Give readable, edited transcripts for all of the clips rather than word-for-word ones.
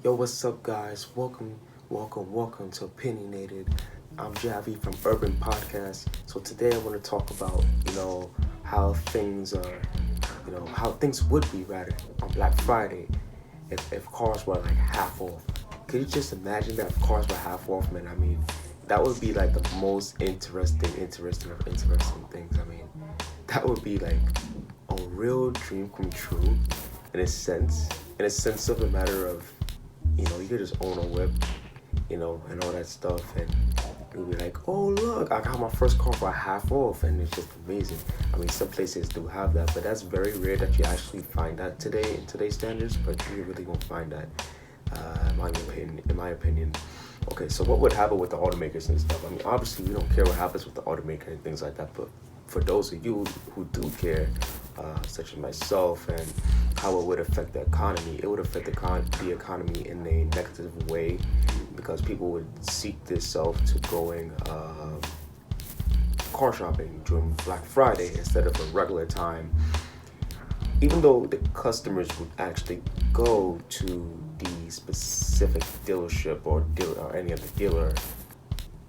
Yo, what's up, guys? Welcome to Opinionated. I'm Javy from Urban Podcast. So today I want to talk about, how things are, how things would be rather on Black Friday if cars were like half off. Could you just imagine that if cars were half off, man? I mean, that would be like the most interesting things. I mean, that would be like a real dream come true in a sense. In a sense of a matter of you could just own a whip, and all that stuff, and you'll be like, oh look, I got my first car for half off, and it's just amazing. I mean, some places do have that, but that's very rare that you actually find that today in today's standards. But you really won't find that, in my opinion. Okay, so what would happen with the automakers and stuff? I mean, obviously we don't care what happens with the automaker and things like that, but for those of you who do care, such as myself, and how it would affect the economy, it would affect the economy in a negative way, because people would seek this out to going car shopping during Black Friday instead of a regular time, even though the customers would actually go to the specific dealership or any other dealer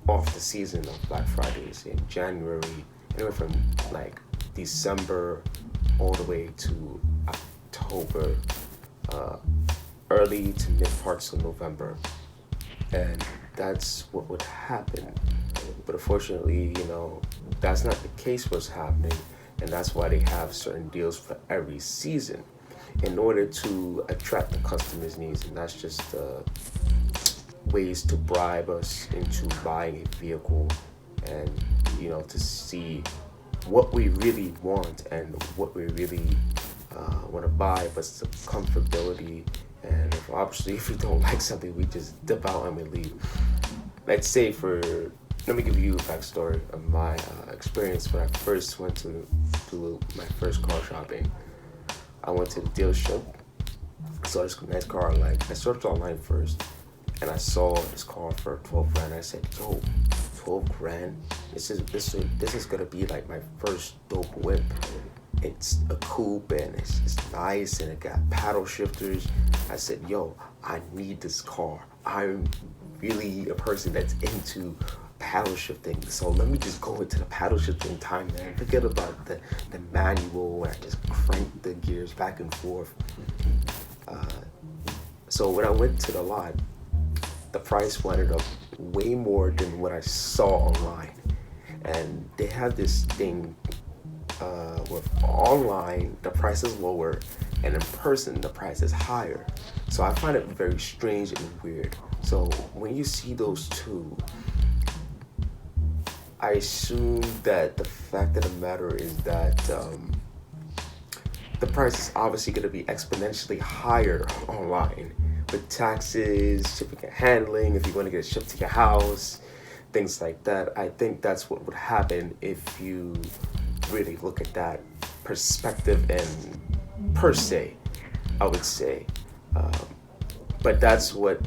off the season of Black Fridays in January, anywhere from like December all the way to October, early to mid parts of November, and that's what would happen. But unfortunately, that's not the case what's happening, and that's why they have certain deals for every season in order to attract the customers' needs, and that's just ways to bribe us into buying a vehicle, and to see what we really want and what we really want to buy, but it's the comfortability. And obviously, if we don't like something, we just dip out and we leave. Let's say let me give you a backstory of my experience when I first went to do my first car shopping. I went to the dealership, saw this nice car. I searched online first, and I saw this car for 12 grand. I said, yo, 12 grand? This is gonna be like my first dope whip. It's a coupe, and it's nice, and it got paddle shifters. I said, yo, I need this car. I'm really a person that's into paddle shifting, so let me just go into the paddle shifting time, man. Forget about the manual where I just crank the gears back and forth. So when I went to the lot, the price ended up way more than what I saw online. And they have this thing with online, the price is lower, and in person, the price is higher. So I find it very strange and weird. So when you see those two, I assume that the fact of the matter is that the price is obviously going to be exponentially higher online, with taxes, shipping and handling, if you want to get it shipped to your house, things like that. I think that's what would happen if you really look at that perspective and per se, I would say. But that's what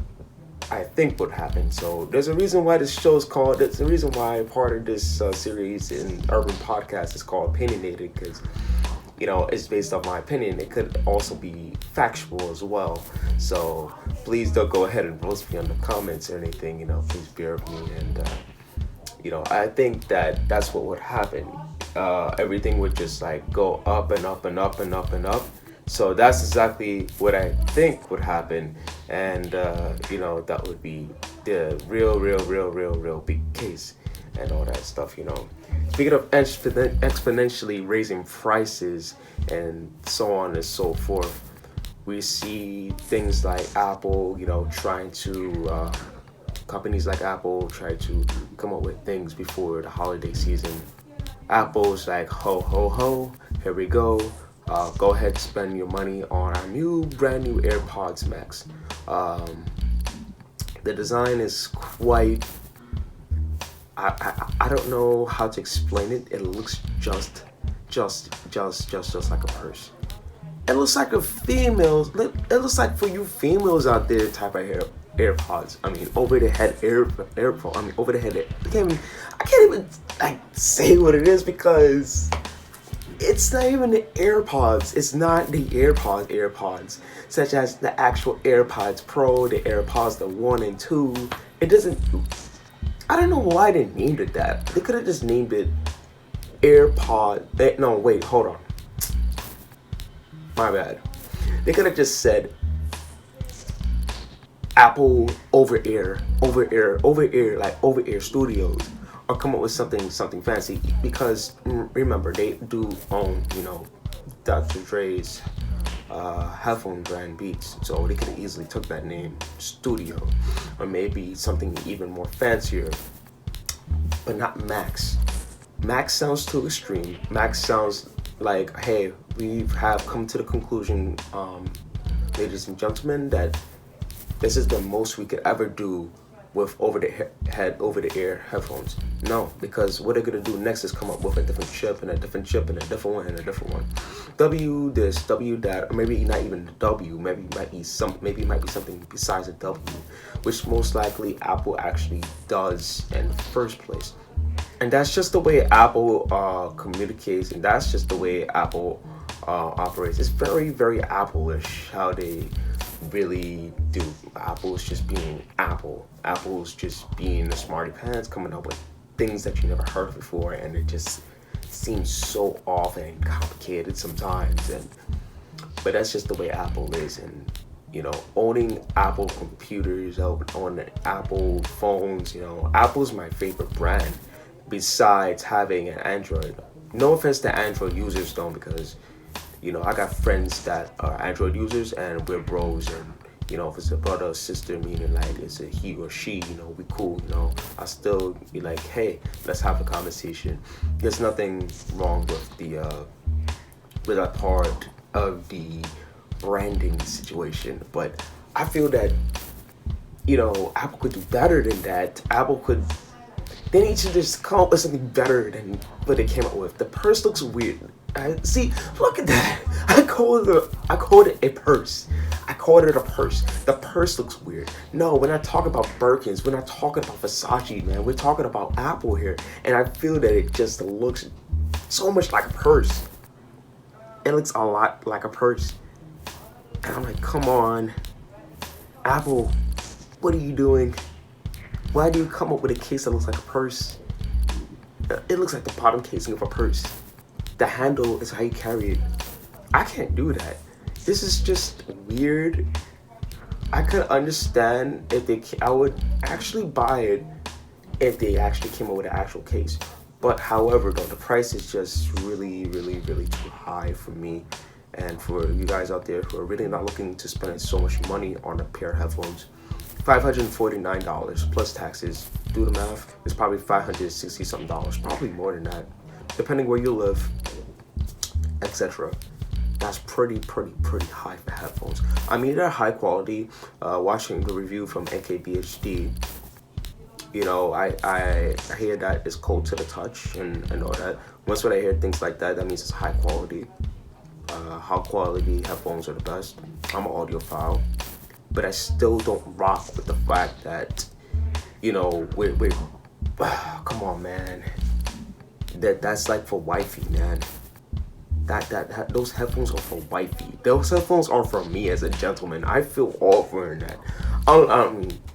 I think would happen. So there's a reason why this show is called, there's a reason why part of this series in Urban Podcast is called Opinionated, because it's based off my opinion. It could also be factual as well. So please don't go ahead and roast me on the comments or anything. Please bear with me. And I think that's what would happen. Everything would just like go up and up and up and up and up. So that's exactly what I think would happen. And that would be the real big case and all that stuff. Speaking of exponentially raising prices and so on and so forth, we see things like Apple, trying to, companies like Apple try to come up with things before the holiday season. Apple's like, ho, ho, ho, here we go. Go ahead and spend your money on our brand new AirPods Max. The design is quite, I don't know how to explain it. It looks just like a purse. It looks like it looks like for you females out there type of AirPods. I mean, over the head AirPod. I mean, over the head. I can't even like say what it is, because It's not even the AirPods. It's not the AirPods, such as the actual AirPods Pro, the AirPods the 1 and 2. It doesn't. I don't know why they named it that. They could have just named it AirPod. No, wait, hold on. My bad. They could have just said Apple over-ear studios, or come up with something fancy, because remember, they do own, Dr. Dre's headphone brand Beats, so they could have easily took that name, Studio, or maybe something even more fancier, but not Max. Max sounds too extreme. Max sounds like, hey, we have come to the conclusion, ladies and gentlemen, that this is the most we could ever do with over-the-ear headphones. No, because what they're gonna do next is come up with a different chip and a different chip and a different one and a different one. W this, W that, or maybe not even the W. Maybe it might be something besides a W, which most likely Apple actually does in the first place. And that's just the way Apple communicates, and that's just the way Apple operates. It's very, very Apple-ish how they really do. Apple's just being Apple. Apple's just being the smarty pants, coming up with things that you never heard of before, and it just seems so off and complicated sometimes. But that's just the way Apple is, and owning Apple computers, owning Apple phones. Apple's my favorite brand, besides having an Android. No offense to Android users though, because I got friends that are Android users and we're bros, and if it's a brother or sister, meaning like it's a he or she, we cool, I still be like, hey, let's have a conversation. There's nothing wrong with that part of the branding situation, but I feel that Apple could do better than that. They need to just come up with something better than what they came up with. The purse looks weird. See, look at that. I called it a purse. I called it a purse. The purse looks weird. No, we're not talking about Birkins. We're not talking about Versace, man. We're talking about Apple here. And I feel that it just looks so much like a purse. It looks a lot like a purse. And I'm like, come on. Apple, what are you doing? Why do you come up with a case that looks like a purse? It looks like the bottom casing of a purse. The handle is how you carry it. I can't do that. This is just weird. I could understand I would actually buy it if they actually came up with an actual case. But however, though, the price is just really, really, really too high for me. And for you guys out there who are really not looking to spend so much money on a pair of headphones, $549 plus taxes. Do the math. It's probably $560 something, probably more than that, depending where you live, etc. That's pretty high for headphones. I mean, they're high quality. Watching the review from NKBHD, I hear that it's cold to the touch and all that. Once when I hear things like that, that means it's high quality. High quality headphones are the best. I'm an audiophile, but I still don't rock with the fact that, we're come on, man. That's like for wifey, man. Those headphones are for wifey. Those headphones are for me as a gentleman. I feel awkward in that.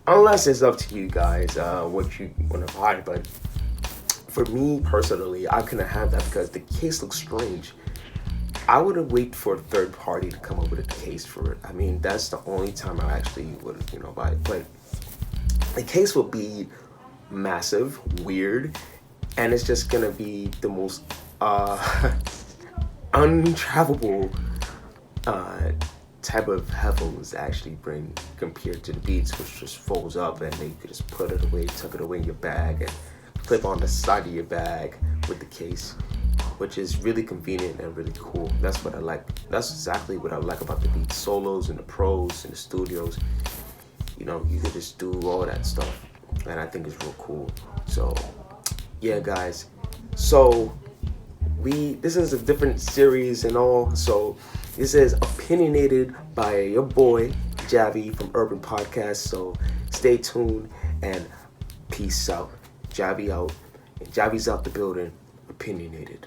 Unless it's up to you guys, what you want to buy. But for me personally, I couldn't have that because the case looks strange. I wouldn't wait for a third party to come up with a case for it. I mean, that's the only time I actually would, buy it. But the case will be massive, weird, and it's just gonna be the most untravelable type of headphones to actually bring compared to the Beats, which just folds up and you could just put it away, tuck it away in your bag, and clip on the side of your bag with the case, which is really convenient and really cool. That's what I like. That's exactly what I like about the Beats Solos and the Pros and the Studios. You could just do all that stuff, and I think it's real cool. So, yeah, guys. So, this is a different series and all. So, this is Opinionated by your boy, Javy from Urban Podcast. So, stay tuned and peace out. Javy out. And Javy's out the building. Opinionated.